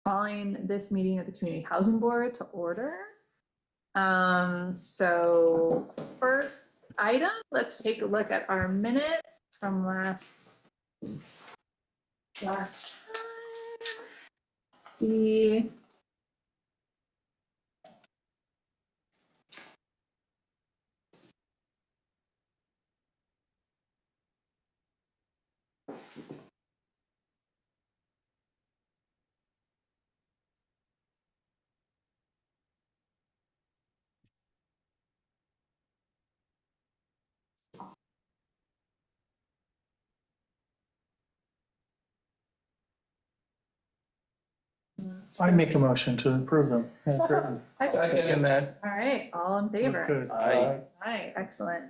calling this meeting of the Community Housing Board to order. So first item, let's take a look at our minutes from last time. Let's see. I make a motion to approve them. Second. that. All right, all in favor? Good. All right, excellent.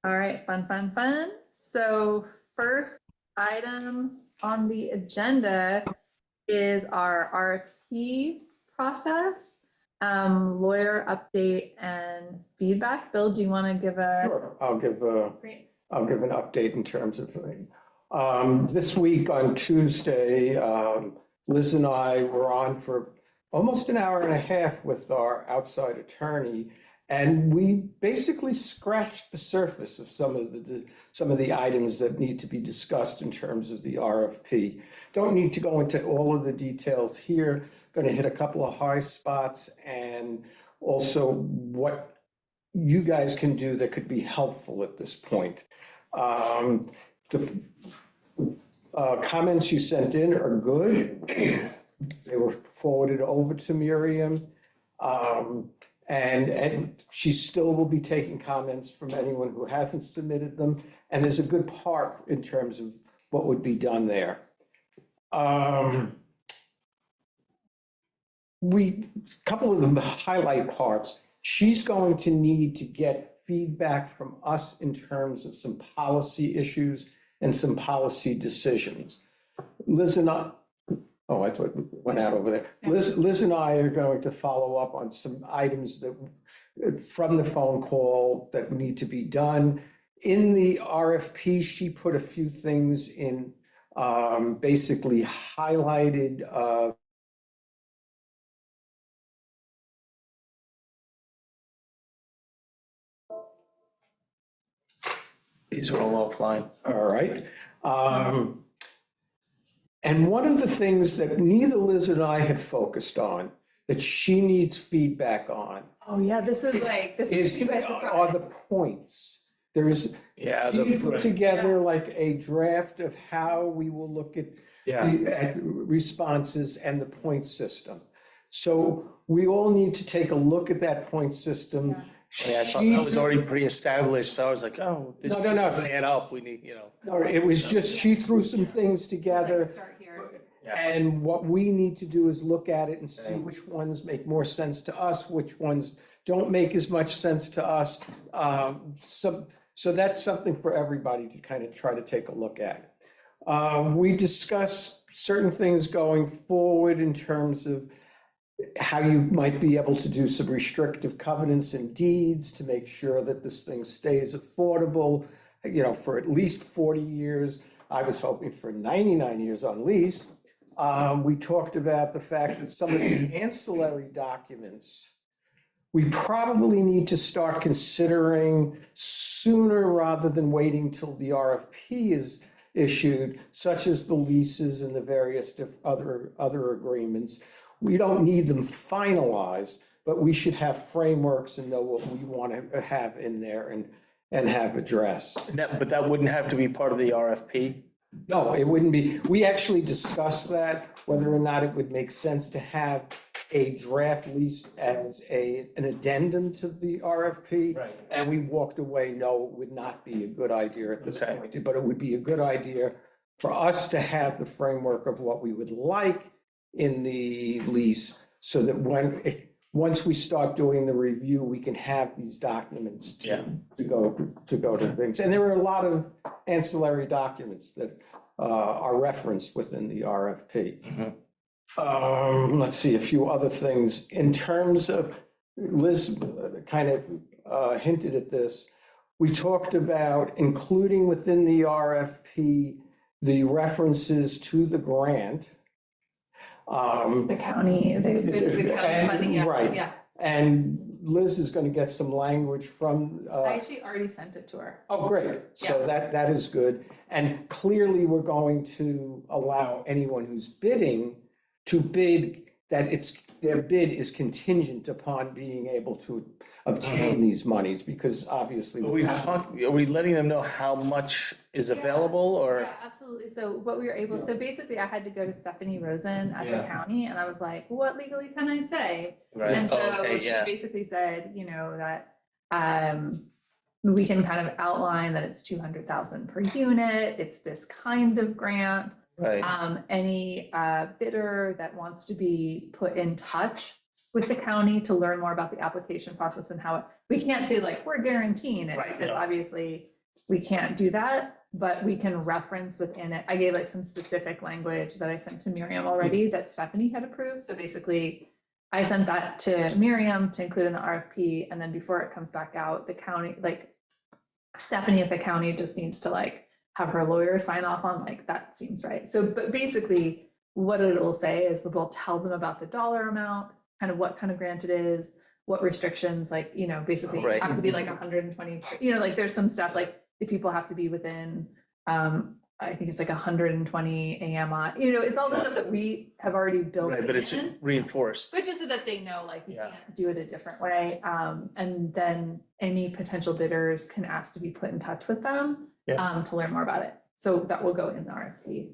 All right, fun. So first item on the agenda is our RFP process, lawyer update and feedback. Bill, do you want to give a? Sure, I'll give an update in terms of, this week on Tuesday, Liz and I were on for almost an hour and a half with our outside attorney, and we basically scratched the surface of some of the items that need to be discussed in terms of the RFP. Don't need to go into all of the details here. Going to hit a couple of high spots and also what you guys can do that could be helpful at this point. The comments you sent in are good. They were forwarded over to Miriam. And she still will be taking comments from anyone who hasn't submitted them. And there's a good part in terms of what would be done there. Couple of the highlight parts, she's going to need to get feedback from us in terms of some policy issues and some policy decisions. Liz and I, oh, I thought it went out over there. Liz and I are going to follow up on some items that from the phone call that need to be done. In the RFP, she put a few things in, basically highlighted These are all offline. all right. And one of the things that neither Liz and I had focused on, that she needs feedback on, Oh yeah, this is is are the points. There is, she put together like a draft of how we will look at at responses and the point system. So we all need to take a look at that point system. Yeah, I thought that was already pre-established, so I was like, oh, this No. doesn't add up, we need, No, it was just, she threw some things together. Start here. And what we need to do is look at it and see which ones make more sense to us, which ones don't make as much sense to us. So that's something for everybody to kind of try to take a look at. We discussed certain things going forward in terms of how you might be able to do some restrictive covenants and deeds to make sure that this thing stays affordable, for at least 40 years. I was hoping for 99 years on lease. We talked about the fact that some of the ancillary documents, we probably need to start considering sooner rather than waiting till the RFP is issued, such as the leases and the various other agreements. We don't need them finalized, but we should have frameworks and know what we want to have in there and have addressed. But that wouldn't have to be part of the RFP? No, it wouldn't be. We actually discussed that, whether or not it would make sense to have a draft lease as an addendum to the RFP. Right. And we walked away, no, it would not be a good idea at this Okay. point, but it would be a good idea for us to have the framework of what we would like in the lease, so that once we start doing the review, we can have these documents to go to things. And there are a lot of ancillary documents that are referenced within the RFP. Let's see, a few other things. In terms of, Liz kind of hinted at this, we talked about including within the RFP the references to the grant. The county, the county money, yeah, Right. yeah. And Liz is going to get some language from, I actually already sent it to her. oh, great. So Yeah. that is good. And clearly, we're going to allow anyone who's bidding to bid, that their bid is contingent upon being able to obtain these monies, because obviously. Are we letting them know how much is available or? Yeah, absolutely. So what we were able, so basically I had to go to Stephanie Rosen at the Yeah. county and I was like, what legally can I say? Right. And so Okay, she yeah. basically said, you know, that we can kind of outline that it's 200,000 per unit, it's this kind of grant. Right. Any bidder that wants to be put in touch with the county to learn more about the application process and how we can't say like, we're guaranteeing it, Right, because yeah. obviously we can't do that, but we can reference within it. I gave like some specific language that I sent to Miriam already that Stephanie had approved. So basically I sent that to Miriam to include in the RFP. And then before it comes back out, the county, like Stephanie at the county just needs to like have her lawyer sign off on, like, that seems right. So, but basically what it will say is we'll tell them about the dollar amount, kind of what kind of grant it is, what restrictions, like, you know, basically you Right. have to be like 120, you know, like there's some stuff like the people have to be within, I think it's like 120 AMI, you know, it's all the stuff that we have already built Right, but it's in. reinforced. But just so that they know, like, you Yeah. can't do it a different way. And then any potential bidders can ask to be put in touch with them Yeah. to learn more about it. So that will go in the RFP.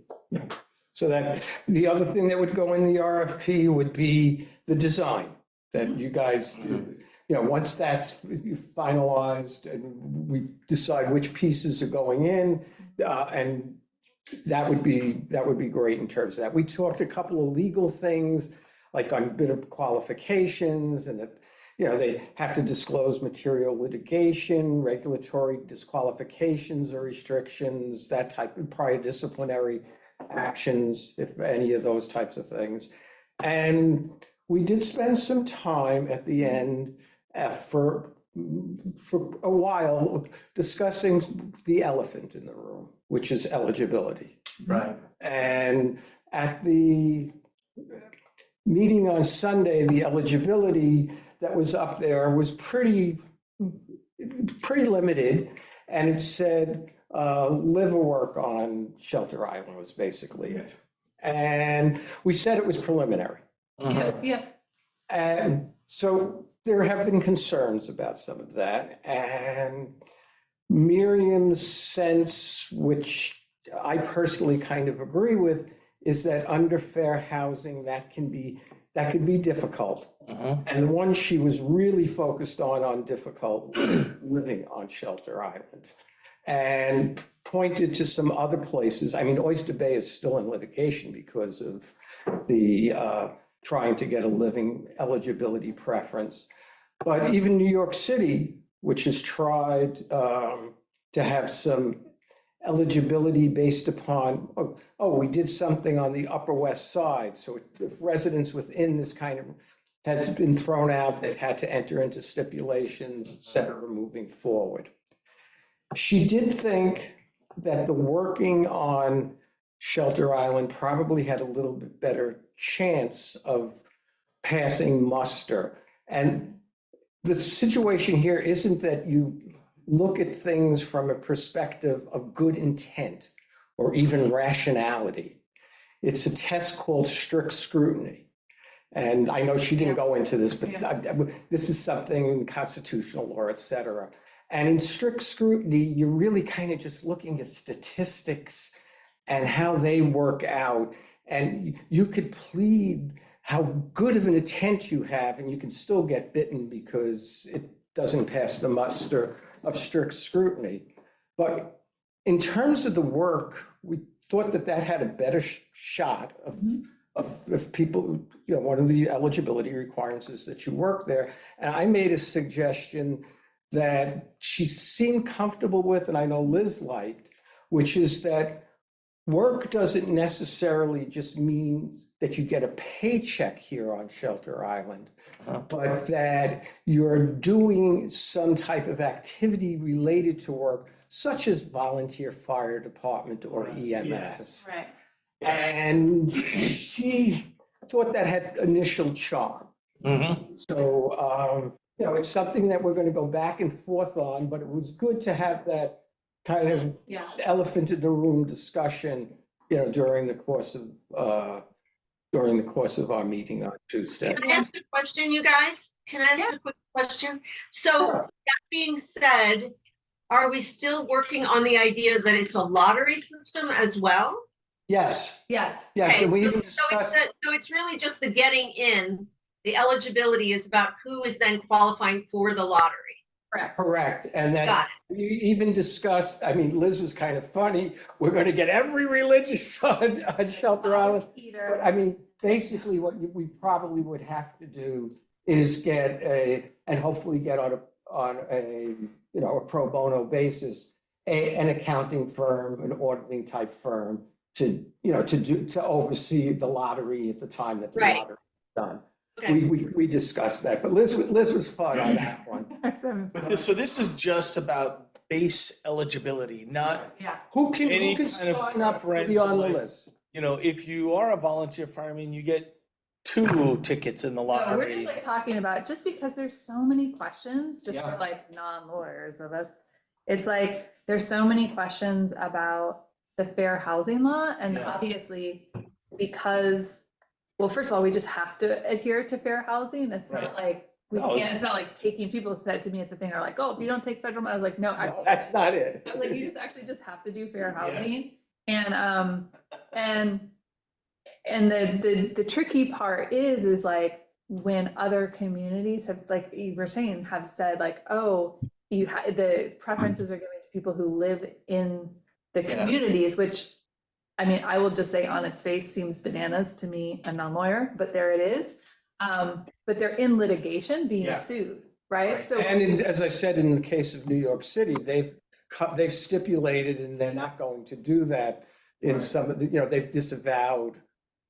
So that, the other thing that would go in the RFP would be the design that you guys, you know, once that's finalized and we decide which pieces are going in, and that would be great in terms of that. We talked a couple of legal things, like on bidder qualifications, and that, you know, they have to disclose material litigation, regulatory disqualifications or restrictions, that type of prior disciplinary actions, if any of those types of things. And we did spend some time at the end for a while discussing the elephant in the room, which is eligibility. Right. And at the meeting on Sunday, the eligibility that was up there was pretty limited. And it said, live or work on Shelter Island was basically it. And we said it was preliminary. Yeah. And so there have been concerns about some of that. And Miriam's sense, which I personally kind of agree with, is that under fair housing, that could be difficult. And the one she was really focused on difficult, living on Shelter Island. And pointed to some other places. I mean, Oyster Bay is still in litigation because of the trying to get a living eligibility preference. But even New York City, which has tried to have some eligibility based upon, we did something on the Upper West Side. So if residents within this kind of has been thrown out, they've had to enter into stipulations, et cetera, moving forward. She did think that the working on Shelter Island probably had a little bit better chance of passing muster. And the situation here isn't that you look at things from a perspective of good intent or even rationality. It's a test called strict scrutiny. And I know she didn't go into this, but this is something in constitutional law, et cetera. And in strict scrutiny, you're really kind of just looking at statistics and how they work out. And you could plead how good of an intent you have, and you can still get bitten because it doesn't pass the muster of strict scrutiny. But in terms of the work, we thought that had a better shot of people, you know, one of the eligibility requirements is that you work there. And I made a suggestion that she seemed comfortable with, and I know Liz liked, which is that work doesn't necessarily just mean that you get a paycheck here on Shelter Island, but that you're doing some type of activity related to work, such as volunteer fire department or EMS. Right. And she thought that had initial charm. Mhm. So, it's something that we're going to go back and forth on, but it was good to have that kind of Yeah. elephant in the room discussion, during the course of our meeting on Tuesday. Can I ask a question, you guys? Can I ask Yeah. a quick question? So Sure. that being said, are we still working on the idea that it's a lottery system as well? Yes, Yes. yes, Okay, and we so- even So discussed, so it's really just the getting in, the eligibility is about who is then qualifying for the lottery. Correct. correct, and then Got we even discussed, I mean, Liz was kind of funny, we're going to get every religious on Shelter Island. But Peter. I mean, basically what we probably would have to do is get and hopefully get on a, a pro bono basis, an accounting firm, an auditing type firm to oversee the lottery at the time that the Right. lottery is done. Okay. We discussed that, but Liz was fun on that one. But this is just about base eligibility, not, Yeah. Who can Any kind of sign up to be preferential, on the like- list? if you are a volunteer fireman, you get 2 tickets in the No, we're just lottery. like talking about, just because there's so many questions, just Yeah. for like non-lawyers of us. It's like, there's so many questions about the fair housing law, and Yeah. obviously, because, well, first of all, we just have to adhere to fair housing. It's not like, we No. can't, it's not like taking, people said to me at the thing, are like, oh, if you don't take federal, money," I was like, no, No, that's not it. I was like, you just actually just have to do fair Yeah. housing. And the tricky part is like when other communities have, like you were saying, have said like, oh, the preferences are given to people who live in the Yeah. communities, which, I mean, I will just say on its face seems bananas to me, a non-lawyer, but there it is. But they're in litigation being Yeah. sued, right? Right. So. As I said, in the case of New York City, they've stipulated, and they're not going to do that in Right. some of the, they've disavowed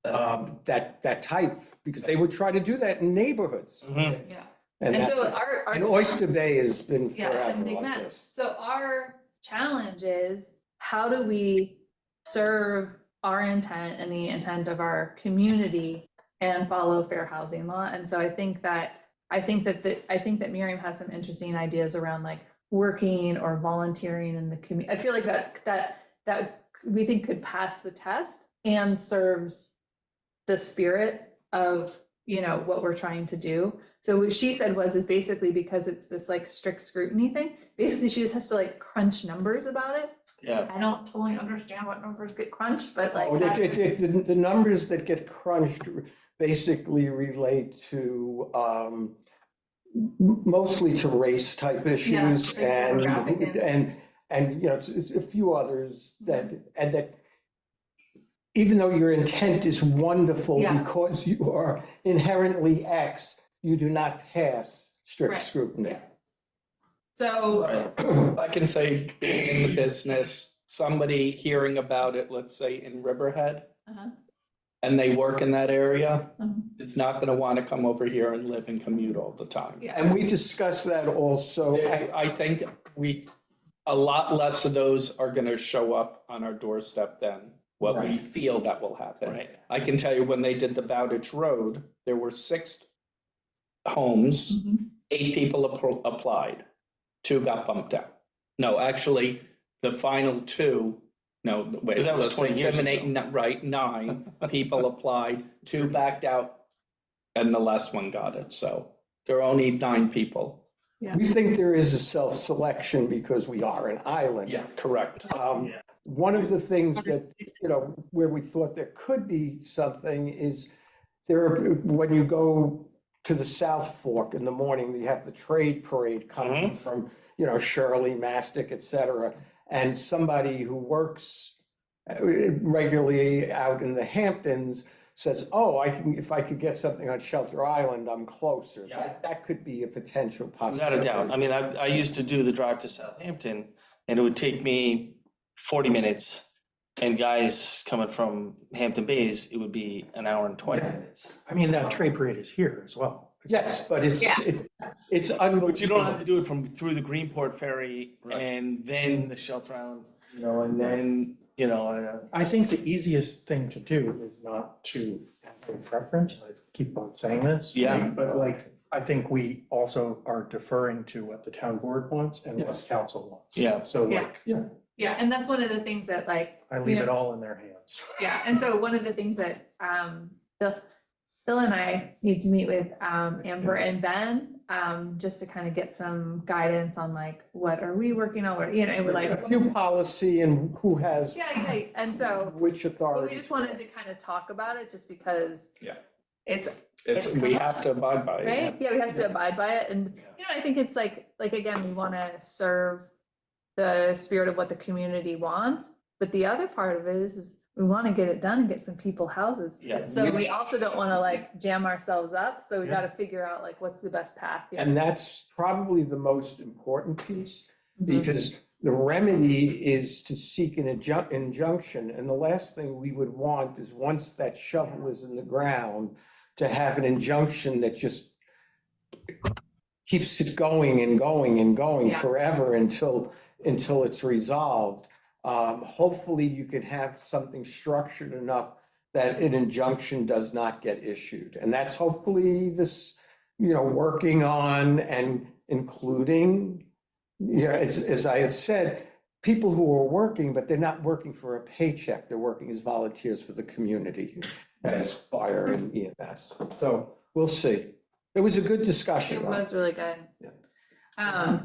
that type, because they would try to do that in neighborhoods. Mhm. Yeah. And And that- so our. and Oyster Bay has been Yeah, it's a forever big like mess. this. So our challenge is, how do we serve our intent and the intent of our community and follow fair housing law? And so I think that Miriam has some interesting ideas around like working or volunteering in the community. I feel like that we think could pass the test and serves the spirit of, what we're trying to do. So what she said is basically, because it's this like strict scrutiny thing, basically she just has to like crunch numbers about it. Yeah. I don't totally understand what numbers get crunched, but like. Oh, that's- the numbers that get crunched basically relate to, mostly to race type issues like demographic and, it's a few others that even though your intent is wonderful Yeah. because you are inherently X, you do not pass strict Right. scrutiny. Yeah. So, If I can say, being in the business, somebody hearing about it, let's say in Riverhead, uh-huh, and they work in that area, uh-huh. is not gonna wanna come over here and live and commute all the time. Yeah. And we discussed that also. I think a lot less of those are gonna show up on our doorstep than what we Right. feel that will happen. Right. I can tell you, when they did the Bowditch Road, there were 6 homes, Mhm. 8 people applied, 2 got bumped out. No, actually, the final 2, no, wait, That was let's 20 say years 7, 8, ago. right, 9 people applied, 2 backed out, and the last one got it, so there are only 9 people. We think there is a self-selection because we are an island. Yeah, correct. Yeah. One of the things that, where we thought there could be something is when you go to the South Fork in the morning, you have the trade parade coming from, Shirley, Mastic, et cetera. And somebody who works regularly out in the Hamptons says, oh, if I could get something on Shelter Island, I'm closer. Yeah. That could be a potential Without possibility. a doubt. I mean, I used to do the drive to Southampton, and it would take me 40 minutes. And guys coming from Hampton Bays, it would be an hour and 20 minutes. I mean, that trade parade is here as well. Yes, but it's unbelievable. But you don't have to do it through the Greenport Ferry Right. and then the Shelter Island, and then, I think the easiest thing to do is not to have preference, I keep on saying this. Yeah. But like, I think we also are deferring to what the town board wants and what Yes. council wants. Yeah. So Yeah. like, Yeah, and that's one of the things that like, I you leave know, it all in their hands. yeah, and so one of the things that Phil and I need to meet with Amber and Ben, just to kind of get some guidance on like, what are we working on, what, you know, we're like. A few policy and who has Yeah, and so, which but authority. we just wanted to kind of talk about it just because. Yeah. It's, We have to abide by it. right, yeah, we have to abide by it, and, you know, I think it's like, again, we wanna serve the spirit of what the community wants, but the other part of it is we wanna get it done and get some people houses. Yeah. So we also don't wanna like jam ourselves up, so we Yeah. gotta figure out like what's the best path. here. And that's probably the most important piece, Mhm. because the remedy is to seek an injunction, and the last thing we would want is, once that shovel is in the ground, to have an injunction that just keeps it going and going and going Yeah. forever until it's resolved. Hopefully you could have something structured enough that an injunction does not get issued. And that's hopefully this, working on and including, as I had said, people who are working, but they're not working for a paycheck. They're working as volunteers for the community, as fire and EMS. So we'll see. It was a good discussion. It was really good. Yeah. I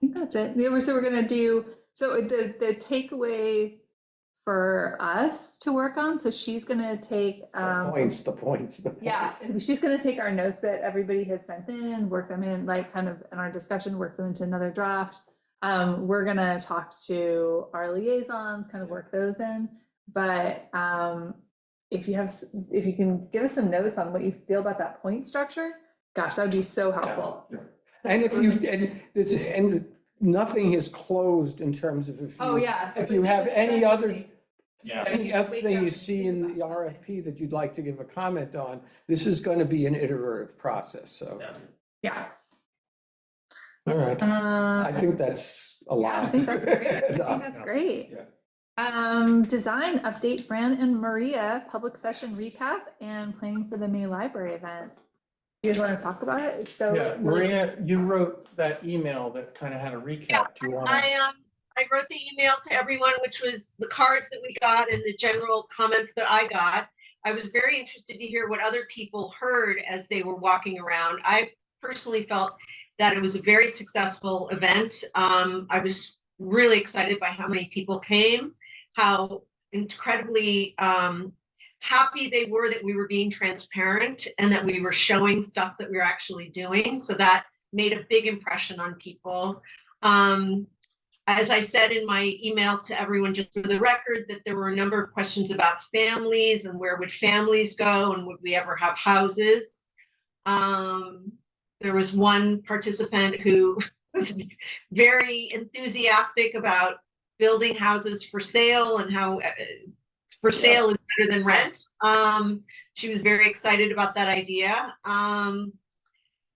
think that's it. Yeah, so we're gonna do, so the takeaway for us to work on, so she's gonna take, The points. yeah, she's gonna take our notes that everybody has sent in, work them in, like kind of in our discussion, work them into another draft. We're gonna talk to our liaisons, kind of work those in, but if you can give us some notes on what you feel about that point structure, gosh, that would be so helpful. And and nothing is closed in terms of Oh, yeah. if you have any other Yeah. Any other thing you see in the RFP that you'd like to give a comment on, this is going to be an iterative process, so. Yeah. All right, I think that's a Yeah, lot. I think that's great. I think that's great. Design update, Fran and Maria, public session recap and planning for the May library event. You guys want to talk about it? So. Yeah, Maria, you wrote that email that kind of had a recap. Do you want to? I wrote the email to everyone, which was the cards that we got and the general comments that I got. I was very interested to hear what other people heard as they were walking around. I personally felt that it was a very successful event. I was really excited by how many people came, how incredibly happy they were that we were being transparent and that we were showing stuff that we were actually doing. So that made a big impression on people. As I said in my email to everyone, just for the record, that there were a number of questions about families and where would families go and would we ever have houses. There was one participant who was very enthusiastic about building houses for sale and how for sale is better than rent. She was very excited about that idea.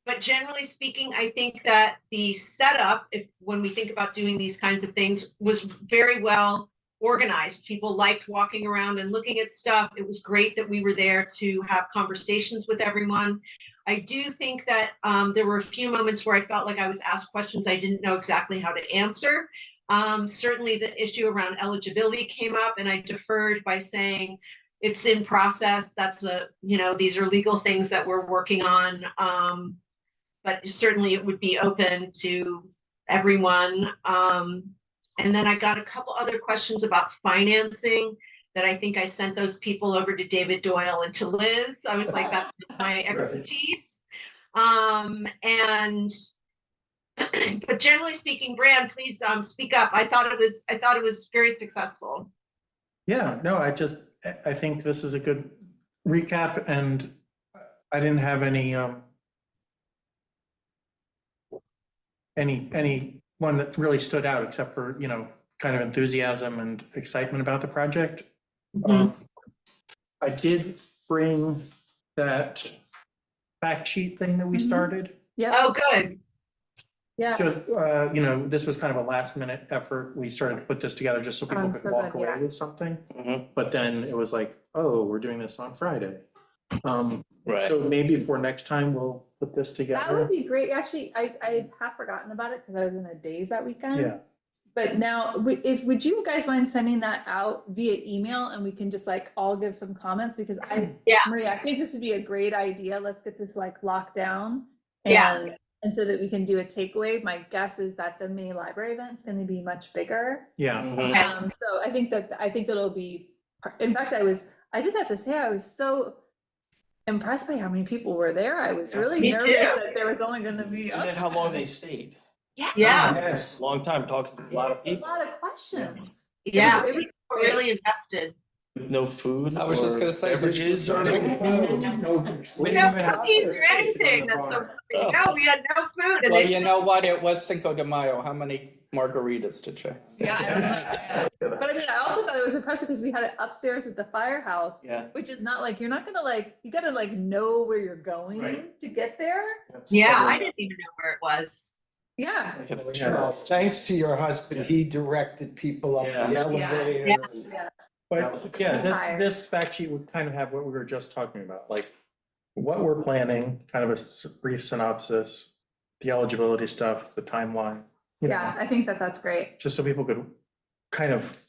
But generally speaking, I think that the setup, when we think about doing these kinds of things, was very well organized. People liked walking around and looking at stuff. It was great that we were there to have conversations with everyone. I do think that there were a few moments where I felt like I was asked questions I didn't know exactly how to answer. Certainly the issue around eligibility came up and I deferred by saying it's in process. That's these are legal things that we're working on. But certainly it would be open to everyone. And then I got a couple other questions about financing that I think I sent those people over to David Doyle and to Liz. I was like, that's my expertise. But generally speaking, Brand, please speak up. I thought it was very successful. Yeah, no, I think this is a good recap and I didn't have any one that really stood out except for, kind of enthusiasm and excitement about the project. I did bring that fact sheet thing that we started. Yeah. Oh, good. Yeah. just, this was kind of a last minute effort. We started to put this together just so people I'm could so walk glad, away yeah. with something. Mhm. But then it was like, oh, we're doing this on Friday. Right. So maybe for next time, we'll put this That would together. be great. Actually, I have forgotten about it because I was in a daze that weekend. Yeah, But now, would you guys mind sending that out via email and we can just like all give some comments? Because Yeah. Maria, I think this would be a great idea. Let's get this like locked down. Yeah. And so that we can do a takeaway. My guess is that the May library event's going to be much bigger. yeah. Mhm. Okay. So I think it'll be, in fact, I just have to say, I was so impressed by how many people were there. I was really Me nervous too. that there was only going to be And then us. how long they stayed. Yeah, Yes. Long time talking to a lot of A people lot of questions. yeah, It was we're great. really invested. with no food. I was just or gonna say, beverages or No anything. food, no. We No didn't even have cookies or to- anything, that's so, Oh. no, we had no food and Well, they you still, know what? It was Cinco de Mayo. How many margaritas did you? Yeah, I don't know. But I mean, I also thought it was impressive because we had it upstairs at the firehouse, Yeah. which is not like, you're not gonna like, you gotta like know where you're going Right. to get there. yeah, I didn't even know where it was. Yeah, Like at the Yeah. Well, church. thanks to your husband, he directed people up the Yeah. elevator. Yeah. and- yeah. But yeah, Tired. this fact sheet would kind of have what we were just talking about, like what we're planning, kind of a brief synopsis, the eligibility stuff, the timeline. you know, Yeah, I think that that's great. Just so people could kind of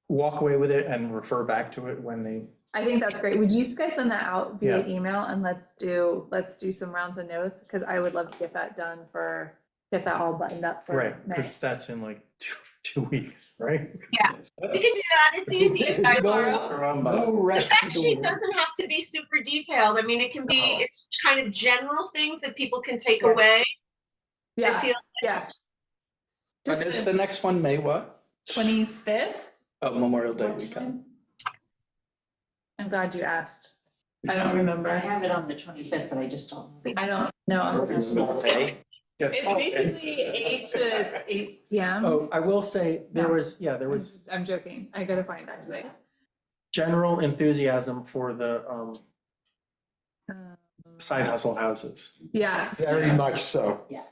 walk away with it and refer back to it when they, I think that's great. Would you guys send that out via Yeah. email and let's do some rounds of notes? Because I would love to get that done get that all buttoned up for right, May. because that's in like 2 weeks, right? Yeah. We can do that, it's easy. It's It's no- Around by- No The rest fact of the sheet week. doesn't have to be super detailed. I mean, it can be, No. it's kind of general things that people can take Yeah. away. I Yeah, feel, yeah. When Just is the next one? May what? 25th? Oh, Memorial Day weekend. I'm glad you asked. I don't I remember. have it on the 25th, but I just don't. I don't know. Yes. It's basically 8 to 8 p.m. Oh, I will say, there was I'm joking. I gotta find it actually. general enthusiasm for the side hustle houses. Yeah, Very much so. Yes.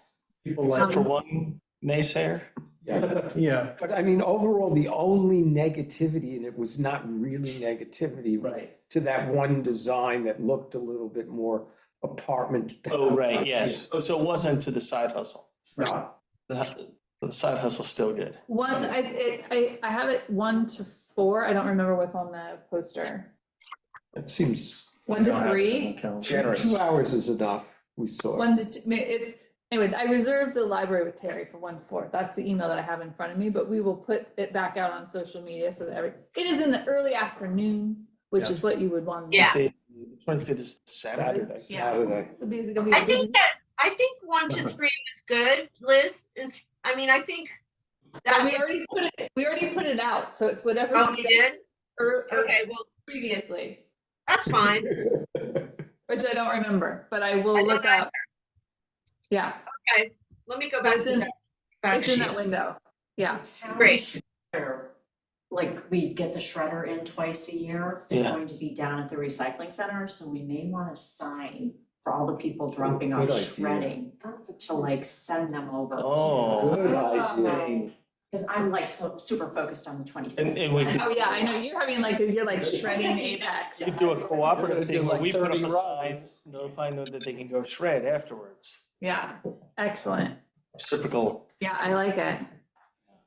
People Except like, for one naysayer. Yeah. yeah, But I mean, overall, the only negativity, and it was not really negativity, was to that one design that looked a little bit more apartment. Oh, right, yes. Oh, so it wasn't to the side hustle. No. The side hustle's still good. I have it 1 to 4. I don't remember what's on the poster. It seems 1 to don't have 3. Generous. 2 hours is enough, we saw. 1 to 2. It's anyway. I reserved the library with Terry for 1 to 4. That's the email that I have in front of me. But we will put it back out on social media so that it is in the early afternoon, which is Yes. what you would want. Yeah. Say the 25th is Saturday. Saturday. I think 1 to 3 was good, Liz. I mean, I think that. We already put it out, so it's whatever Oh, we you said did? Okay, well, previously, that's fine. which I don't remember, but I will I don't look up. Yeah, Okay, let me go back it's to in, that fact it's in that sheet. window. Yeah, The town Great. shredder, like we get the shredder in twice a year, is Yeah. going to be down at the recycling center, so we may want to sign for all the people dropping off good idea. shredding to like send them over. Oh, Good idea. Because I'm like so super focused on the 25th. And we could- oh yeah, I know, you're having like, you're like shredding Apex. you could do a cooperative Do thing where like we put up 30 a sign rows. notifying them that they can go shred afterwards. Yeah, excellent. Reciprocal. Yeah, I like it.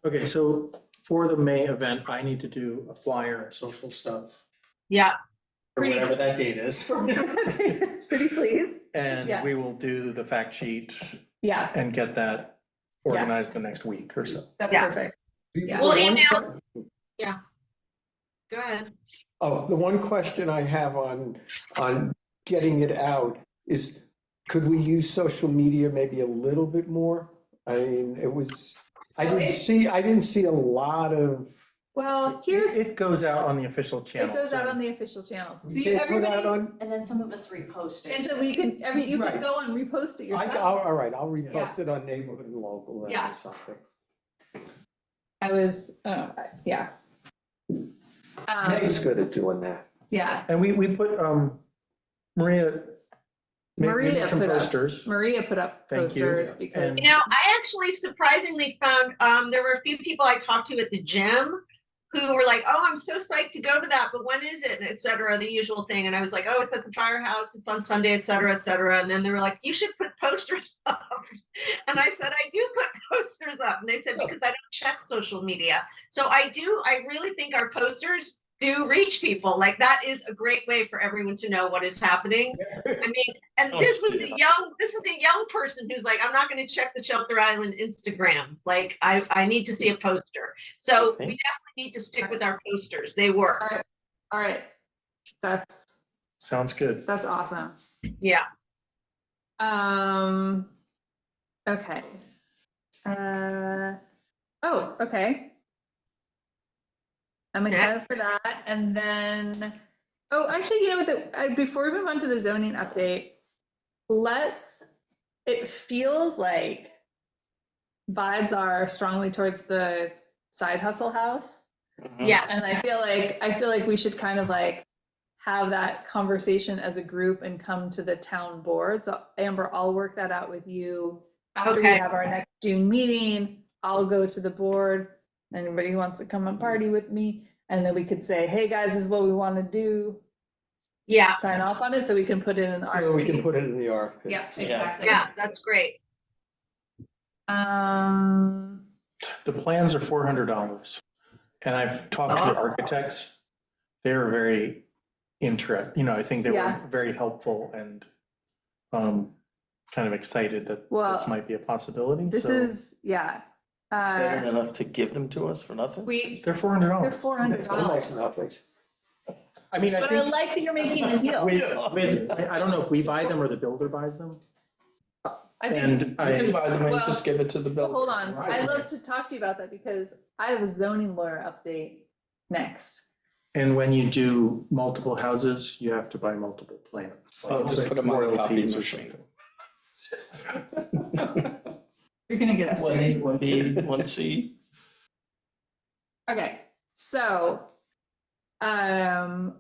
Okay, so for the May event, I need to do a flyer and social stuff, Yeah, or Pretty- whatever that date is. It's pretty please. And Yeah. we will do the fact sheet Yeah, and get that Yeah. organized the next week or so. that's Yeah. perfect. Yeah. We'll The one email- que- go ahead. Oh, the one question I have on getting it out is, could we use social media maybe a little bit more? I mean, I didn't see a lot of. Well, here's, It goes out on the official channel. it goes out so- on the official channels. We So you, can't put out everybody, on. And then some of us repost it. and so we can, you can Right. go and repost it yourself. All right, I'll repost it on neighborhood and local then Yeah. or something. I was, yeah. Meg's good at doing that. Yeah, And we put, Maria, We Maria need some put up, posters. Maria put up Thank you. posters because, And- You know, I actually surprisingly found, there were a few people I talked to at the gym who were like, oh, I'm so psyched to go to that, but when is it? And et cetera, the usual thing. And I was like, oh, it's at the firehouse, it's on Sunday, et cetera, et cetera. And then they were like, you should put posters up. And I said, I do put posters up. And they said, because I don't check social media. So I really think our posters do reach people. Like that is a great way for everyone to know what is happening. I mean, and Oh, this is yeah. a young person who's like, I'm not going to check the Shelter Island Instagram. Like I need to see a poster. So we think- definitely need to stick with our posters. They work. all right, Sounds good. that's awesome. Yeah. Okay. Oh, okay. I'm excited for that. And then, oh, actually, you know, before we move on to the zoning update, it feels like vibes are strongly towards the side hustle house. Mhm. Yeah. And I feel like we should kind of like have that conversation as a group and come to the town board. So Amber, I'll work that out with you after we Okay. have our next June meeting. I'll go to the board. Anybody who wants to come and party with me, and then we could say, hey guys, this is what we want to do. Yeah. Sign off on it so we can put it in the So we can RFP. put it in the RFP. Yeah, Yeah. exactly. Yeah. That's great. The plans are $400. And I've talked to the architects. They were very I think they were Yeah. very helpful and kind of excited that Well, this might be a possibility. This So is, yeah. Excited enough to give them to us for nothing? they're $400. They're $400. I mean, I But I think like that you're making a deal. I don't know if we buy them or the builder buys them. I think, And You can I, buy them and Well, just give it to the builder. hold on, Right. I'd love to talk to you about that because I have a zoning lawyer update next. and when you do multiple houses, you have to buy multiple plans. Oh, just like put them on a copy royalties or machine. something. You're gonna get us. 1A, 1B, 1C. Okay, so,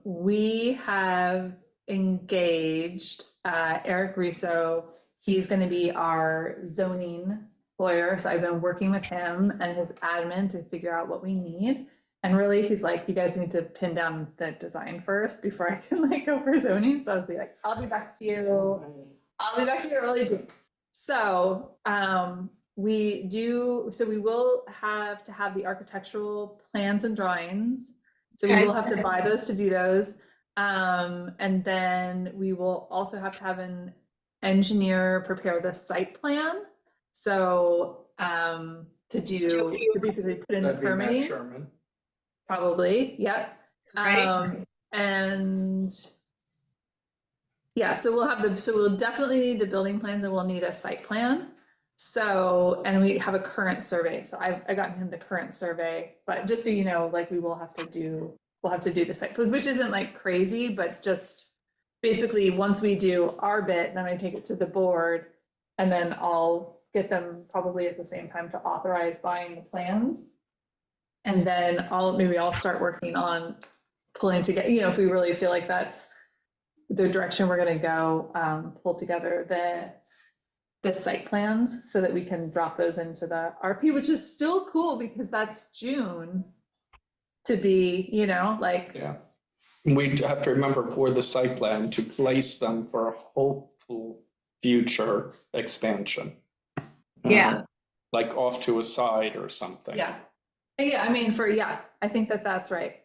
we have engaged, Eric Russo. He's gonna be our zoning lawyer, so I've been working with him and his admin to figure out what we need. And really, he's like, you guys need to pin down the design first before I can like go for zoning, so I'll be like, I'll be back to you early June. So, we will have to have the architectural plans and drawings. So we Okay. will have to buy those to do those. And then we will also have to have an engineer prepare the site plan. So, to basically put in the That'd be Matt permitting, Sherman. probably, yep. Right. And yeah, so we'll definitely need the building plans and we'll need a site plan. So, and we have a current survey. So I got him the current survey, but just so you know, like we'll have to do the site, which isn't like crazy, but just basically once we do our bit, then I take it to the board and then I'll get them probably at the same time to authorize buying the plans. And then maybe I'll start working on pulling together, if we really feel like that's the direction we're gonna go, pull together the site plans so that we can drop those into the RP, which is still cool because that's June to be, like, Yeah. We have to remember for the site plan to place them for a hopeful future expansion, Yeah. like off to a side or something. yeah. Yeah, I mean, I think that's right.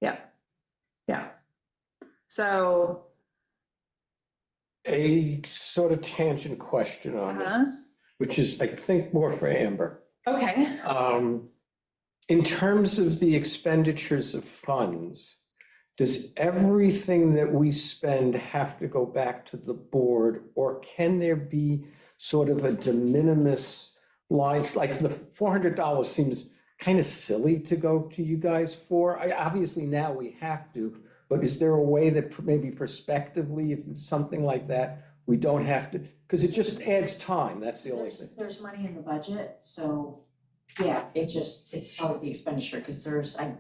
Yeah. Yeah. So, A sort of tangent question on it, uh-huh. which is, I think, more for Amber. Okay. In terms of the expenditures of funds, does everything that we spend have to go back to the board, or can there be sort of a de minimis lines, like the $400 seems kind of silly to go to you guys for? Obviously now we have to, but is there a way that maybe prospectively, if it's something like that, we don't have to, because it just adds time, that's the only thing. There's money in the budget, so, yeah, it's part of the expenditure, because I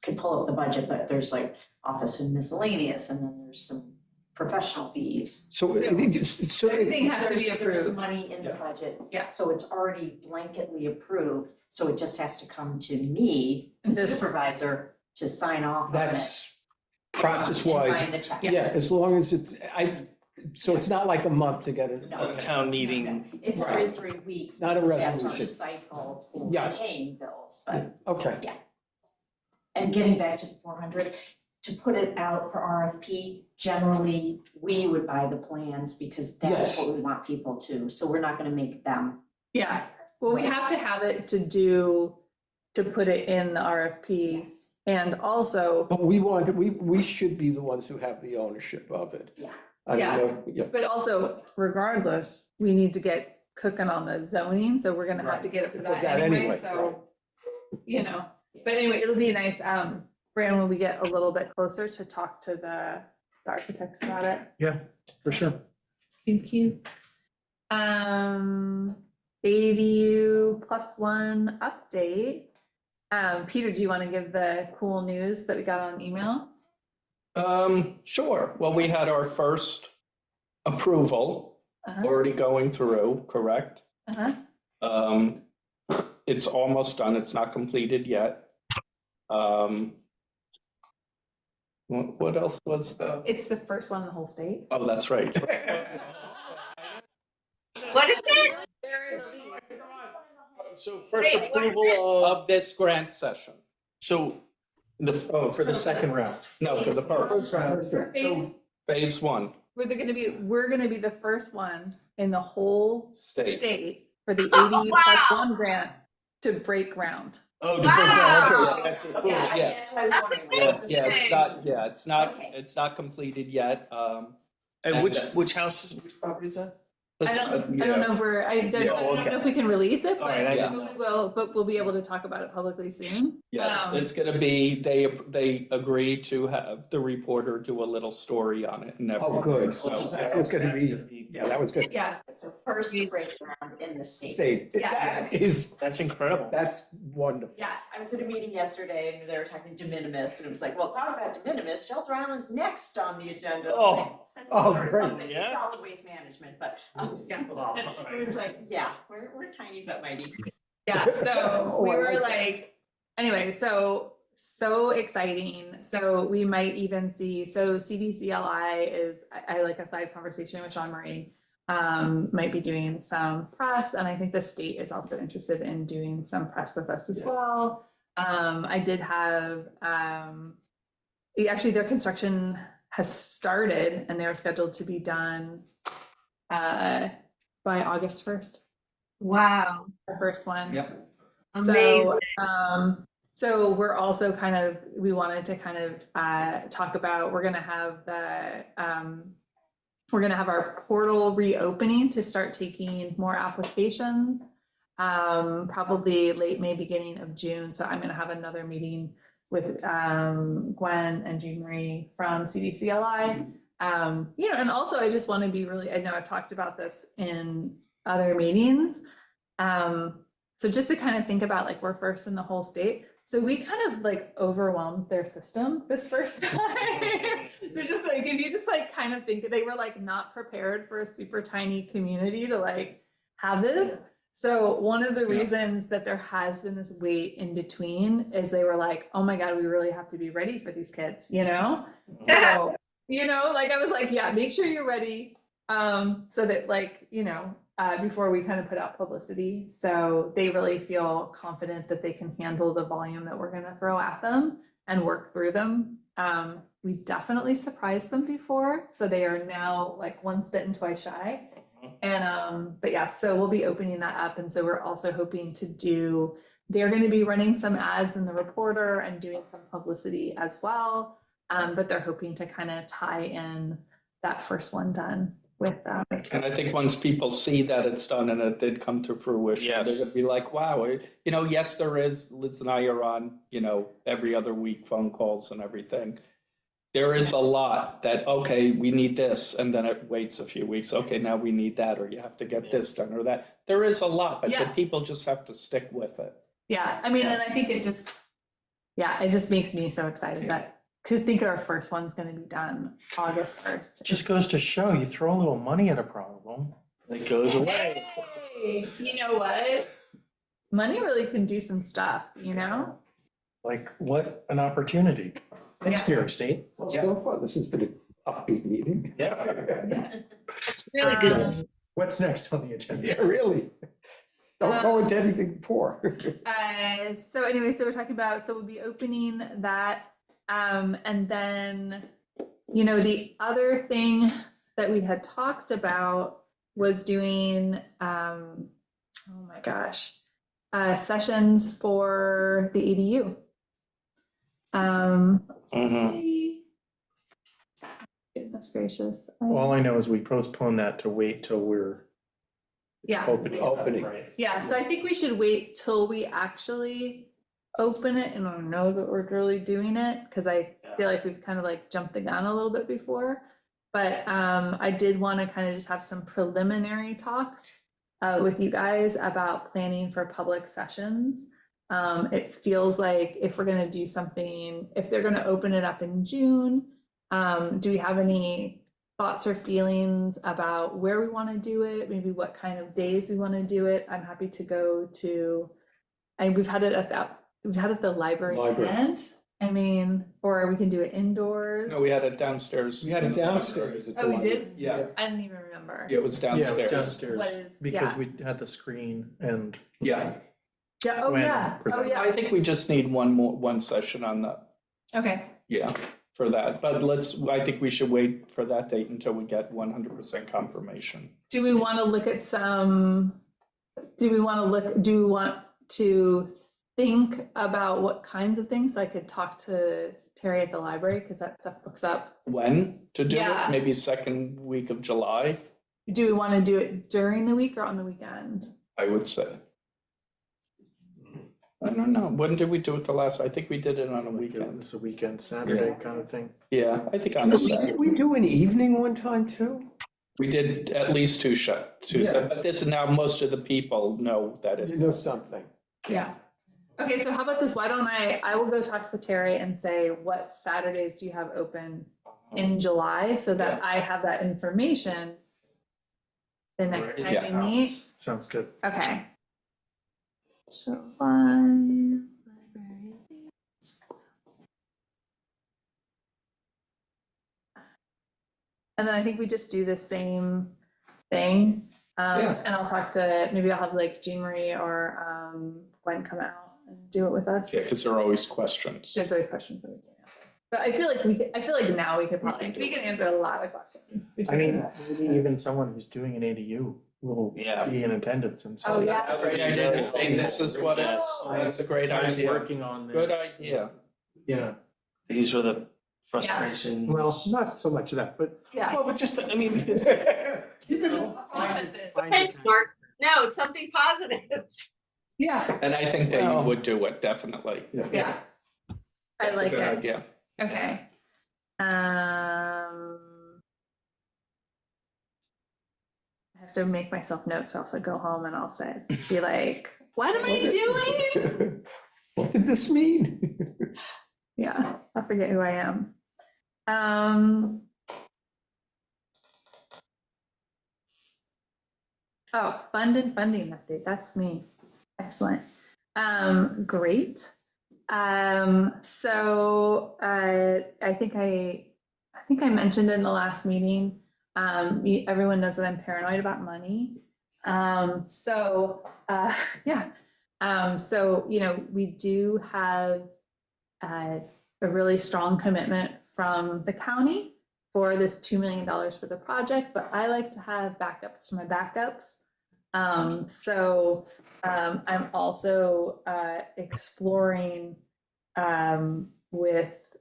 could pull up the budget, but there's like office and miscellaneous, and then there's some professional fees. So, Everything has to be There's approved. money in the budget. Yeah. So it's already blanketly approved, so it just has to come to me, the This- supervisor, to sign off on it. that's and process-wise. sign the check. Yeah, as long as it's, so it's not like a month to get it. No. Town meeting. It's every Right. 3 weeks. Not a because That's resolution. our cycle for Yeah. paying bills, but, Okay, and getting back to the 400, to put it out for RFP, generally, we would buy the plans because that's Yes. what we want people to, so we're not gonna make them. Yeah, well, we have to have it to put it in the RFPs. And also, but we should be the ones who have the ownership of it. Yeah. I Yeah. don't know, yeah. but also regardless, we need to get cooking on the zoning, so we're gonna have to get it for For that that anyway, anyway, so. You know, but anyway, it'll be nice, Brandon, when we get a little bit closer to talk to the architects about it. Yeah, for sure. Thank you. ADU +1 update. Peter, do you want to give the cool news that we got on email? Sure. Well, we had our first approval Uh-huh, already going through, correct? uh-huh. It's almost done. It's not completed yet. What else was the, It's the first one in the whole state. oh, that's right. What is it? So first Wait, what is approval Of this grant session. so the, Oh, for the second round. No, for the first, For phase, phase one, we're gonna be the first one in the whole state. state for the Oh, ADU wow. +1 grant to break ground. oh, Wow. okay, so that's the approval. Yeah, Yeah. that's what I was wondering. what Yeah, this it's is. not, Okay. it's not completed yet. And which house is, which property is that? I don't know where, I don't okay. know if we can release it, All right, I but didn't we will, but we'll be able to talk about it publicly soon. Yes, Um, it's gonna be, they agreed to have the reporter do a little story on it and everything. Oh, good. So, That was gonna be, yeah, that was good. Yeah, So first break ground in the state. State, Yeah. that is, That's incredible. that's wonderful. Yeah, I was at a meeting yesterday and they were talking de minimis and it was like, well, talk about de minimis, Shelter Island's next on the agenda. Oh. Oh, Or great. something, Yeah. Solid waste management, but, yeah. Wow. It was like, yeah, we're tiny but mighty. yeah, so Oh, we I were like that. like, anyway, so exciting. So we might even see, so CDCLI is, I like a side conversation with Jean Marie. Might be doing some press, and I think the state is also interested in doing some press with us as Yes. well. I did have, actually their construction has started and they're scheduled to be done by August 1st, Wow. the first one. Yep. So, so we're also kind of, we wanted to kind of talk about, we're gonna have our portal reopening to start taking more applications. Probably late May, beginning of June. So I'm gonna have another meeting with Gwen and Jean Marie from CDCLI. And also I just want to be really, I know I've talked about this in other meetings. So just to kind of think about, like, we're first in the whole state. So we kind of like overwhelmed their system this first time. So just like, if you just like kind of think, they were like not prepared for a super tiny community to like have this. So one of the reasons that there has been this wait in between is they were like, oh my God, we really have to be ready for these kids, So, like I was like, yeah, make sure you're ready. So that like, before we kind of put out publicity. So they really feel confident that they can handle the volume that we're gonna throw at them and work through them. We definitely surprised them before, so they are now like once bitten, twice shy. And, but yeah, so we'll be opening that up. And so we're also hoping to they're gonna be running some ads in the Reporter and doing some publicity as well. But they're hoping to kind of tie in that first one done with And I think once people see that it's done and it did come to fruition, they're Yes. gonna be like, wow, yes, there is, Liz and I are on, every other week phone calls and everything. There is a lot that, okay, we need this, and then it waits a few weeks, okay, now we need that, or you have to get this done or that. There is a lot, but the Yeah. people just have to stick with it. Yeah, I mean, and I think it just makes me so excited that think our first one's gonna be done August 1st. Just goes to show, you throw a little money at a problem. It goes away. Hey, you know what? Money really can do some stuff, you know? Like, what an opportunity. Thanks, New York State. Well, still fun. This has been an upbeat meeting. Yeah. It's really good. Um, What's next on the agenda? Yeah, really. Don't go into anything poor. So anyway, so we're talking about, so we'll be opening that. And then, you know, the other thing that we had talked about was doing, oh my gosh, sessions for the ADU. Let's Mhm. see. Goodness gracious. All I know is we postponed that to wait till we're Yeah. opening. it up, Opening. right? Yeah, so I think we should wait till we actually open it and know that we're really doing it, because I feel like we've kind of like jumped the gun a little bit before. But I did want to kind of just have some preliminary talks with you guys about planning for public sessions. It feels like if we're gonna do something, if they're gonna open it up in June, do we have any thoughts or feelings about where we want to do it, maybe what kind of days we want to do it? I'm happy to go to, and we've had it at the library Library. tent. I mean, or we can do it indoors. No, we had it downstairs. We had it in the library. downstairs. at the Oh, we library. did? Yeah. I didn't even remember. Yeah, it was Yeah, it was downstairs. downstairs, What is- because yeah. we had the screen and. Yeah, Yeah, oh Gwen yeah, oh presented. yeah, I think we just need one session on that, okay. yeah, for that. But I think we should wait for that date until we get 100% confirmation. Do we want to look at some, do we want to think about what kinds of things? I could talk to Terry at the library, because that stuff books up. When to do Yeah. it? Maybe second week of July, Do we want to do it during the week or on the weekend? I would say. I don't know. When did we do it the last? I think we did it on a weekend. It's a weekend, Saturday kind of thing. Yeah, I think on a Saturday. Did we do an evening one time too? We did at least two Yeah. but this is now most of the people know that You it's. know something. Yeah. Okay, so how about this? Why don't I will go talk to Terry and say, what Saturdays do you have open in July, so that I have that information the next time Yeah. we meet? Sounds good. Okay. July library dates. And then I think we just do the same thing. Yeah. And I'll talk to, maybe I'll have like Jean Marie or Gwen come out and do it with us. Yeah, because there are always questions. There's always questions that we can answer. But I feel like now we could probably, we can answer a lot of questions. I mean, maybe even someone who's doing an ADU will Yeah. be in attendance and so. Oh, yeah. That's a great idea to say this is what it is. Yes. That's a great Guys idea. working on this. Good idea. Yeah, These were the frustrations. Well, not so much of that, but. Yeah. Well, but just, I mean, because This is processes. Thanks, Mark. No, something positive. Yeah, And I think they Well- would do it, definitely. yeah. I That's a like good it. idea. Okay. I have to make myself notes, or else I go home and I'll say, be like, what am I doing? What did this mean? Yeah, I forget who I am. Oh, funding update, that's me. Excellent. Great. So I think I mentioned in the last meeting, everyone knows that I'm paranoid about money. Yeah. So, you know, we do have a really strong commitment from the county for this $2 million for the project, but I like to have backups to my backups. I'm also exploring with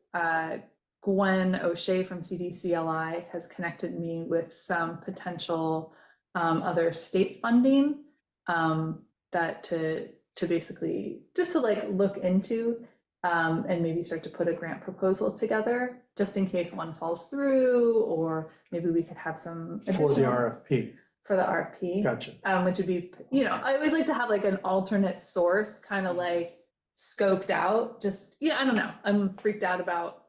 Gwen O'Shea from CDCLI has connected me with some potential other state funding that to basically just to like look into and maybe start to put a grant proposal together just in case one falls through, or maybe we could have some for the additional- RFP. for the RFP. Gotcha. Which would be, you know, I always like to have like an alternate source kind of like scoped out, just, yeah, I don't know. I'm freaked out about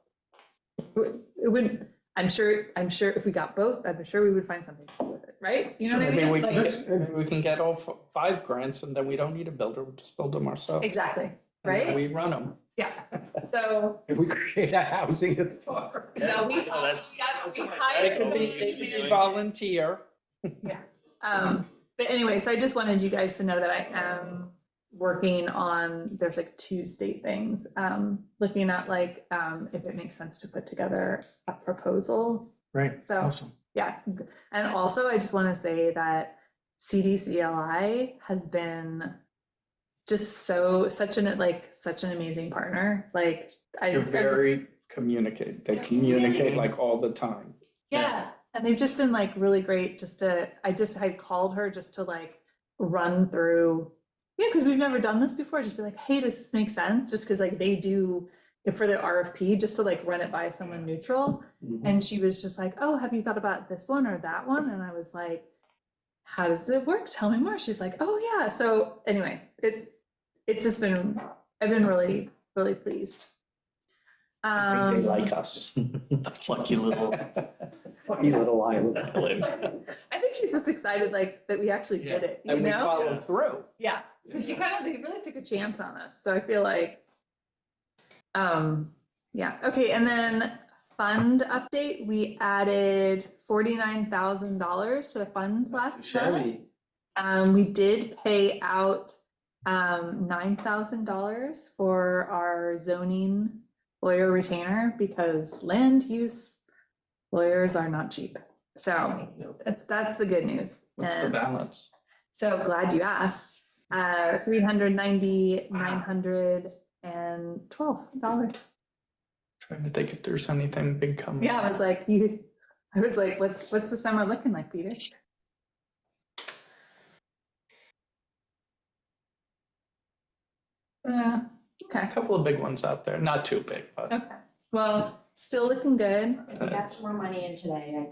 it would, I'm sure if we got both, I'm sure we would find something to do with it, right? You know what I Maybe mean? we can, Like, maybe we can get all 5 grants and then we don't need a builder, we'll just build them ourselves. exactly, And then right? We run them. Yeah, so, If we create a housing authority. no, we, No, that's- we that's hired They can be, somebody they to can do be it. volunteer. But anyway, so I just wanted you guys to know that I am working on, there's like 2 state things. Looking at like, if it makes sense to put together a proposal. Right, So- awesome. Yeah, and also I just want to say that CDCLI has been just such an amazing partner. Like They're very communicate, they communicate like all the time. Yeah, and they've just been like really great I had called her just to like run through, because we've never done this before, just be like, hey, does this make sense? Just because like they do for the RFP, just to like run it by someone neutral. And she was just like, oh, have you thought about this one or that one? And I was like, how does it work? Tell me more. She's like, oh yeah. So anyway, it's just been, I've been really, really pleased. I think they like us. Lucky little Lucky little island. I think she's just excited like that we actually did it, you And we know? followed through. Yeah, because they really took a chance on us. So I feel like, yeah, okay. And then fund update, we added $49,000 to the fund last month. shabby. We did pay out $9,000 for our zoning lawyer retainer because land use lawyers are not cheap. So that's the good news. What's the And balance? so glad you asked. $390,912. Trying to think if there's anything big coming. Yeah, I was like, what's the summer looking like, Peter? A Okay, couple of big ones out there, not too big, but okay. Well, still looking good. And we got some more money in today. I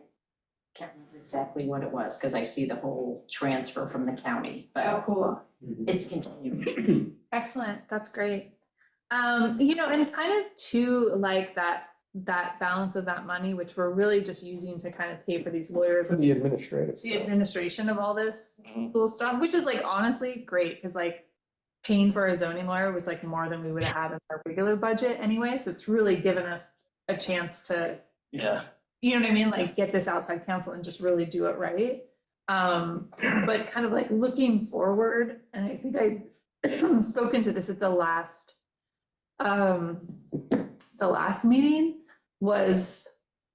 can't remember exactly what it was, because I see the whole transfer from the county, Oh, but cool. it's continuing. Excellent. That's great. And kind of too, like that balance of that money, which we're really just using to kind of pay for these lawyers For and the administrative the stuff. administration of all this Mhm. cool stuff, which is like honestly great, because like paying for a zoning lawyer was like more than we would have had in our regular budget anyway. So it's really given us a chance to, Yeah. you know what I mean? Like get this outside counsel and just really do it right. But kind of like looking forward, and I think I spoken to this at the last meeting was,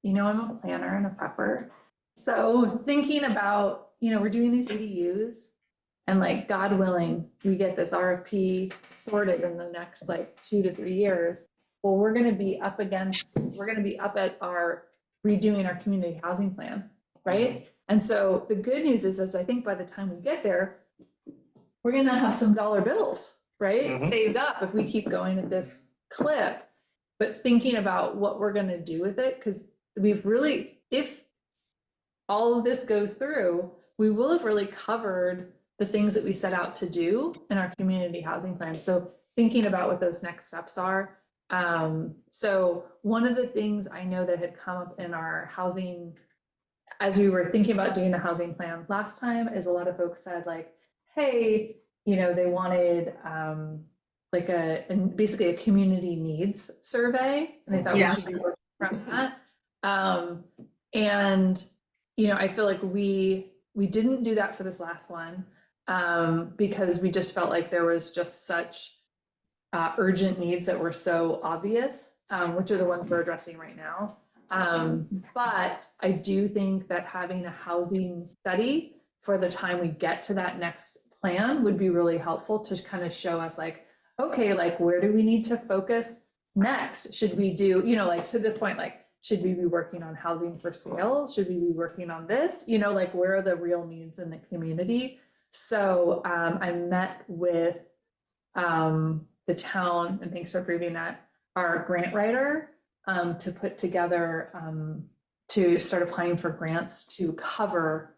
I'm a planner and a prepper. So thinking about, we're doing these ADUs and like, God willing, we get this RFP sorted in the next like 2 to 3 years. Well, we're gonna be up at our redoing our community housing plan, right? And so the good news is I think by the time we get there, we're gonna have some dollar bills, right? Mhm. Saved up if we keep going at this clip. But thinking about what we're gonna do with it, because if all of this goes through, we will have really covered the things that we set out to do in our community housing plan. So thinking about what those next steps are. So one of the things I know that had come up in our housing, as we were thinking about doing the housing plan last time, is a lot of folks said like, hey, they wanted basically a community needs survey, and they thought we should be working from that. I feel like we didn't do that for this last one, because we just felt like there was just such urgent needs that were so obvious, which are the ones we're addressing right now. But I do think that having a housing study for the time we get to that next plan would be really helpful to kind of show us like, okay, like where do we need to focus next? Should we do, like to the point, like, should we be working on housing for sale? Should we be working on this? Like where are the real needs in the community? So I met with the town, and thanks for approving that, our grant writer, to put together, to start applying for grants to cover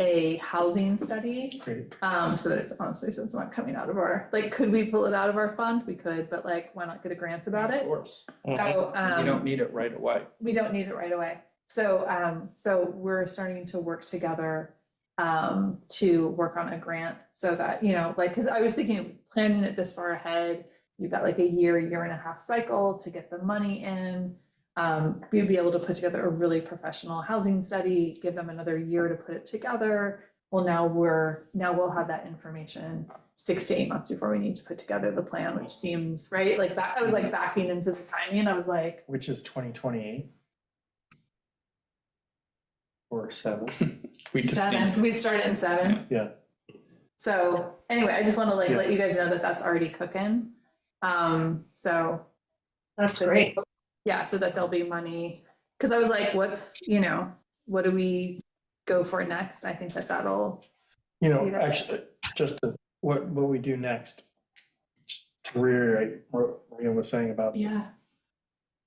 a housing study. Great. So that it's honestly, so it's not coming out of our, like, could we pull it out of our fund? We could, but like, why not get a grant about Of it? course. So, You don't need it right away. we don't need it right away. So we're starting to work together to work on a grant so that, you know, like, cause I was thinking, planning it this far ahead, you've got like a year and a half cycle to get the money in. We'd be able to put together a really professional housing study, give them another year to put it together. Well, now we'll have that information 6 to 8 months before we need to put together the plan, which seems right, like that, I was like backing into the timing, I was like, Which is 2028? Or 7? We just need, 7, we started in 7. Yeah. So anyway, I just want to like Yeah. let you guys know that that's already cooking. So That's that great. they- yeah, so that there'll be money, because I was like, what's, you know, what do we go for next? I think that'll, You know, Yeah. actually, just what we do next, to reiterate what Maria was saying about yeah,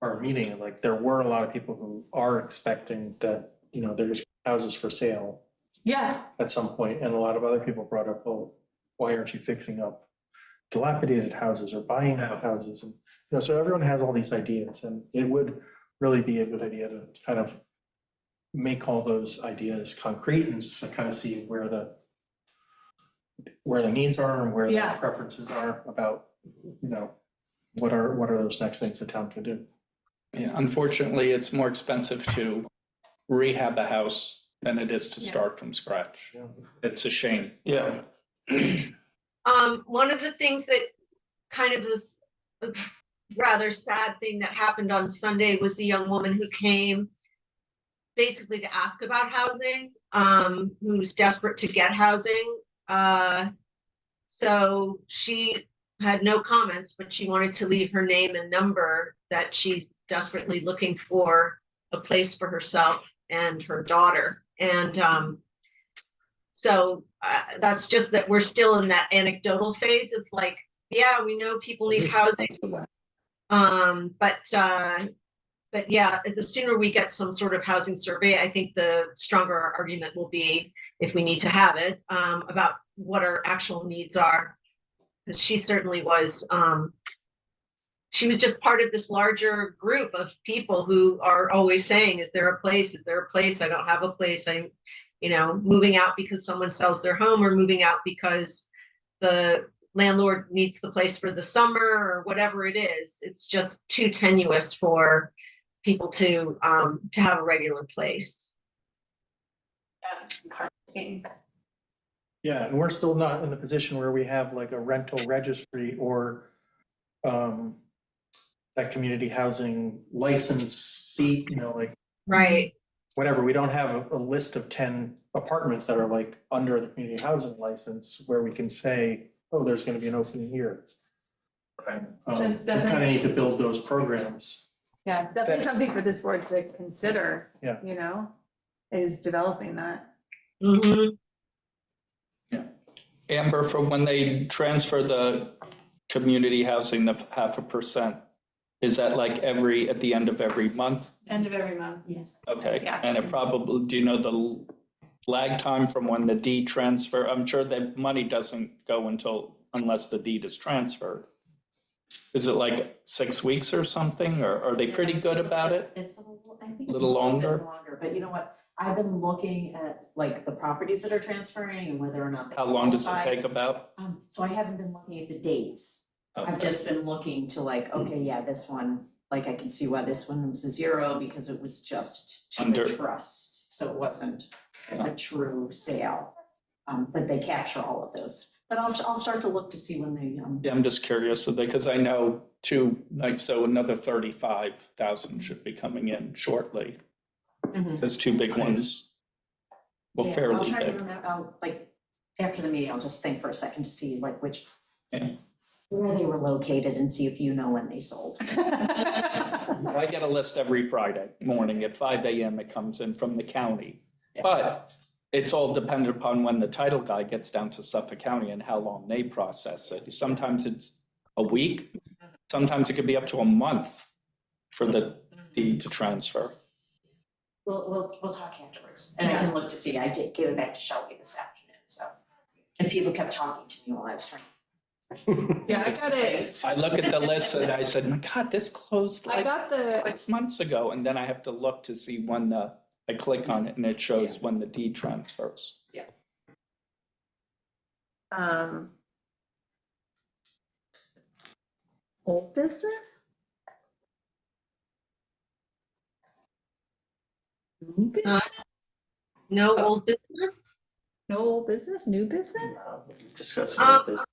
our meeting, like, there were a lot of people who are expecting that, you know, there's houses for sale yeah, at some point, and a lot of other people brought up, well, why aren't you fixing up dilapidated houses or buying out houses? And, you know, so everyone has all these ideas, and it would really be a good idea to kind of make all those ideas concrete and kind of see where the needs are and where the Yeah. preferences are about, you know, what are those next things the town can do. yeah, unfortunately, it's more expensive to rehab a house than it is to Yeah. start from scratch. Yeah. It's a shame. Yeah. One of the things that kind of this rather sad thing that happened on Sunday was a young woman who came basically to ask about housing, who's desperate to get housing. So she had no comments, but she wanted to leave her name and number, that she's desperately looking for a place for herself and her daughter. And so that's just that we're still in that anecdotal phase of like, yeah, we know people need housing. But yeah, the sooner we get some sort of housing survey, I think the stronger our argument will be, if we need to have it, about what our actual needs are. Because she certainly was, she was just part of this larger group of people who are always saying, is there a place? Is there a place? I don't have a place. I'm, you know, moving out because someone sells their home, or moving out because the landlord needs the place for the summer, or whatever it is. It's just too tenuous for people to have a regular place. Yeah, and we're still not in the position where we have like a rental registry or that community housing license seat, you know, like Right. whatever. We don't have a list of 10 apartments that are like under the community housing license where we can say, oh, there's gonna be an opening here. Right. That's We kind of definitely- need to build those programs. yeah, definitely something for this board to consider. Yeah. You know, is developing that. Mhm. Amber, from when they transfer the community housing, the 0.5%, is that like at the end of every month? End of every month. Yes. Okay, Yeah. and it probably, do you know the lag time from when the deed transfer? I'm sure that money doesn't go unless the deed is transferred. Is it like 6 weeks or something, or are they pretty good about it? It's a little, I think. it's Little a little bit longer? Longer, but you know what? I've been looking at like the properties that are transferring and whether or not. they How long does it qualify. take about? So I haven't been looking at the dates. I've Okay. just been looking to like, okay, yeah, this one, like I can see why this one was a 0 because it was just to Under- a trust. So it wasn't Yeah. a true sale. But they capture all of those. But I'll start to look to see when they, Yeah, I'm just curious, because I know so another 35,000 should be coming in shortly. There's 2 big ones. Well, yeah, I'll fairly try to big. remember, like, after the meeting, I'll just think for a second to see like which. Yeah. Where they were located and see if you know when they sold. I get a list every Friday morning at 5 AM. It comes in from the county. But it's all dependent upon when the title guy gets down to Suffolk County and how long they process it. Sometimes it's a week, sometimes it could be up to a month for the deed to transfer. We'll talk afterwards, and I can look to see, I did give it back to Shelby this afternoon, so. And people kept talking to me while I was trying. Yeah, I got it. I look at the list and I said, my God, this closed I like got the, 6 months ago, and then I have to look to see when I click on it and it shows when the deed transfers. old business? New business? No old business? No old business, new business? Discuss Um, this.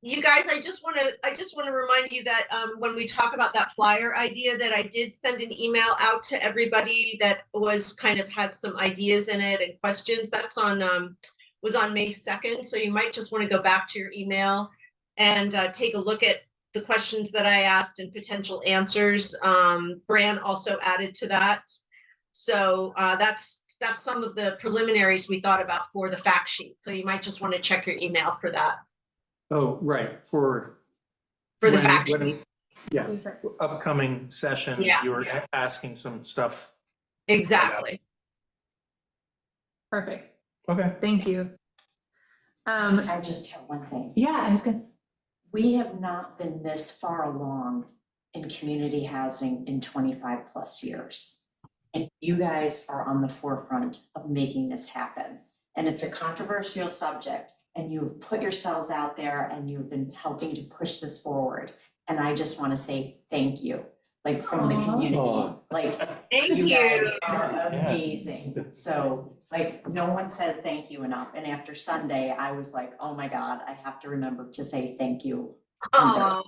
You guys, I just want to remind you that when we talk about that flyer idea, that I did send an email out to everybody that was kind of had some ideas in it and questions. That's on was on May 2nd. So you might just want to go back to your email and take a look at the questions that I asked and potential answers. Bran also added to that. So that's some of the preliminaries we thought about for the fact sheet. So you might just want to check your email for that. Oh, right, for For the when- fact when- sheet. Yeah, upcoming session, Yeah. you were asking some stuff. Exactly. Perfect, Okay. thank you. I just have one thing. Yeah, I was gonna, We have not been this far along in community housing in 25+ years. And you guys are on the forefront of making this happen. And it's a controversial subject, and you've put yourselves out there and you've been helping to push this forward. And I just want to say thank you, like from the Aw. community, Aw. like Thank you you. guys are amazing. So like, no one says thank you enough. And after Sunday, I was like, oh my God, I have to remember to say thank you. Aw.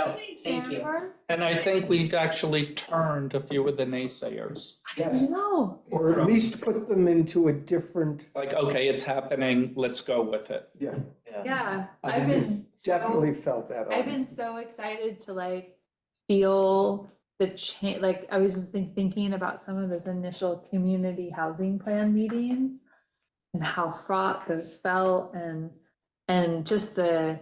So, thank you. And I think we've actually turned a few of the naysayers. Yes. No, Or at least put them into a different, Like, okay, it's happening, let's go with it. yeah, yeah, I I've mean, been definitely so, felt that. I've been so excited to like feel the change, like I was just thinking about some of those initial community housing plan meetings and how fraught those felt and just the,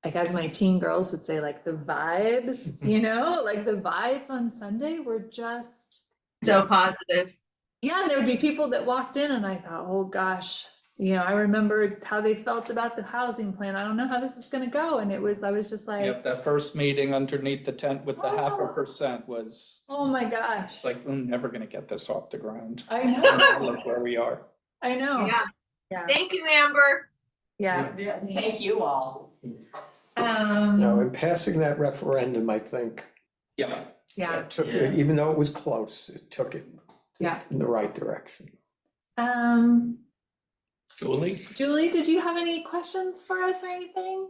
like as my teen girls would say, like the vibes, you know, like the vibes on Sunday were just, So positive. yeah, there would be people that walked in and I thought, oh gosh, you know, I remembered how they felt about the housing plan. I don't know how this is gonna go. And I was just like, Yep, that first meeting underneath the tent with the Oh. 0.5% was, oh my gosh. it's like, we're never gonna get this off the ground. I And know, now look where we are. I know. Yeah. Yeah, Thank you, Amber. yeah. Thank you all. No, in passing that referendum, I think, Yeah, Yeah, it took it, even though it was close, it took it Yeah. in the right direction. Julie? Julie, did you have any questions for us or anything?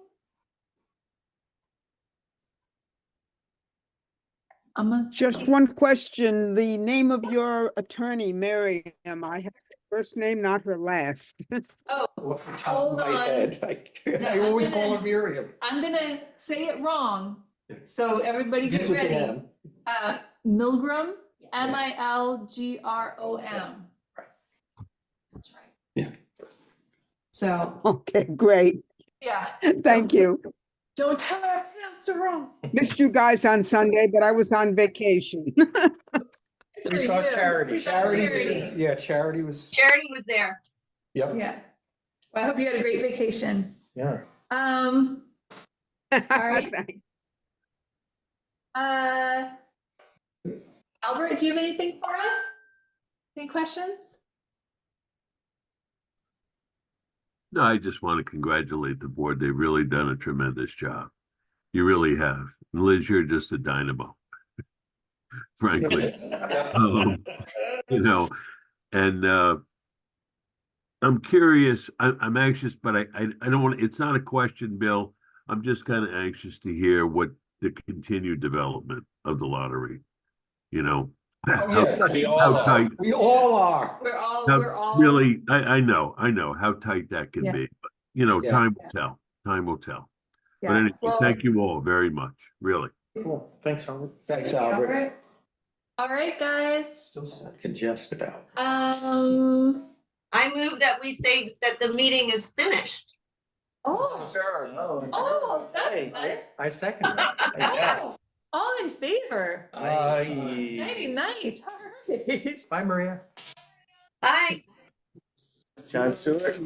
Just one question, the name of your attorney, Miriam, I have her first name, not her last. Oh, Off the top of my Hold on. head, I No, always I'm call gonna- her Miriam. I'm gonna say it wrong, so everybody get Begins with an ready. M. Milgram, Yes, Milgrom. that's right. So, Okay, great, yeah, thank you. don't tell her I pronounced it wrong. Missed you guys on Sunday, but I was on vacation. Good We for saw you. Charity. We saw Charity, yeah, Charity was, Charity was there. yep. Yeah. Well, I hope you had a great vacation. Yeah. All right. Thank- Albert, do you have anything for us? Any questions? No, I just want to congratulate the board. They've really done a tremendous job. You really have. And Liz, you're just a dynamo. Frankly, you know, and I'm curious, I'm anxious, but I don't want, it's not a question, Bill. I'm just kind of anxious to hear what the continued development of the lottery, you know. Oh, yeah, We How all are. tight, we all are. We're all, how we're all. really, I know how tight that can Yeah. be, but you know, Yeah. time will tell, time will tell. But Yeah. anyway, Well, thank you all very much, really. Cool. Thanks, Howard. Thanks, all Albert. right. All right, guys. Still sound congested out. I move that we say that the meeting is finished. Oh, oh, that's nice. I second it. Oh, all in favor. Aye. Nighty night. All right. Bye, Maria. Bye. John Stewart?